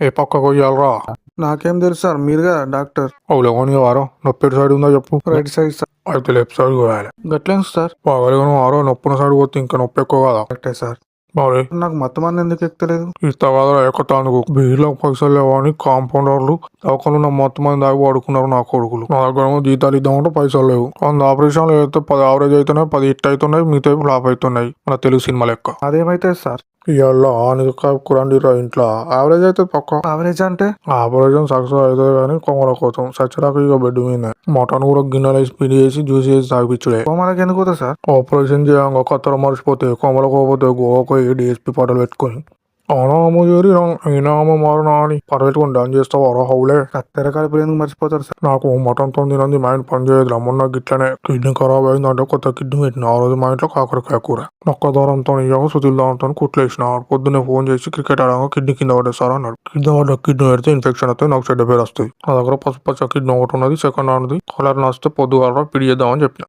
ఏ పక్క కొయ్యాలరా? నాకేం తెలుసు సార్, మీరుగా డాక్టర్. అవులేమని వారం నొప్పి ఎటు సైడ్ ఉందో చెప్పు. Right side sir. అయితే లెఫ్ట్ సైడ్ పోయాలి. గట్లేను సార్. బాగాలేను వారం నొప్పున సైడ్ పోతే ఇంకా నొప్పి ఎక్కువ కదా. కరెక్టే సార్. మరి నాకు మొత్తం మంది ఎందుకు ఎక్కుతలేదు? ఇస్తా కదా ఎక్కటానికి బీర్లకు పైసలు లేవని కాంపౌండర్లు దవాఖాన మొత్తం మంది దాగి పడుకున్నారు నా కొడుకులు. నా దగ్గర ఏమో జీతాలు ఇద్దామంటే పైసలు లేవు. కొంత ఆపరేషన్లు అయితే 10 యావరేజ్ అవుతున్నాయి, 10 హిట్ అవుతున్నాయి, మిగతా ఫ్లాప్ అవుతున్నాయి. మన తెలుగు సినిమా లెక్క. అదేమైతే సార్? ఇవాళ ఆనికండి ఇంట్లో యావరేజ్ అయితే పక్క. యావరేజ్ అంటే? ఆపరేషన్ సక్సెస్ అవుతుంది కానీ కొమ్మల కోసం సచ్చరాక ఇక బెడ్ మీద మటన్ కూడా గిన్నెలు వేసి పిండి చేసి జ్యూస్ చేసి తాగిపించుడే. కోమాలకి ఎందుకు పోతా సార్? ఆపరేషన్ చేయంగా కత్తర మర్చిపోతే కొమ్మలకు పోతే గోవాకు డిఎస్పీ పాటలు పెట్టుకొని అవునామో చేరి అయినామో మారునా అని పర్వెట్టుకొని డాన్ చేస్తావు హౌలే. కత్తెర కలిపి ఎందుకు మర్చిపోతారు సార్? నాకు మటన్ తో తినంది మైండ్ పని చేయదు. మొన్న గిట్లనే కిడ్నీ ఖరాబ్ అయిందంటే కొత్త కిడ్నీ పెట్టిన. ఆ రోజు మా ఇంట్లో కాకరకాయ కూర నొక్క దారంతో ఇయ్యాక సుతిల్ దారంతో కుట్లేసిన. పొద్దున్నే ఫోన్ చేసి క్రికెట్ ఆడగా కిడ్నీ కింద పడేస్తారా అన్నాడు. కిడ్నీ పెడితే ఇన్ఫెక్షన్ వస్తే నాకు చెడ్డ పేరు వస్తుంది. నా దగ్గర పసుపు పచ్చ కిడ్నీ ఒకటి ఉన్నది, సెకండ్ అన్నది కలర్ నస్తే పొద్దుగాల పిడి చేద్దామని చెప్పిన.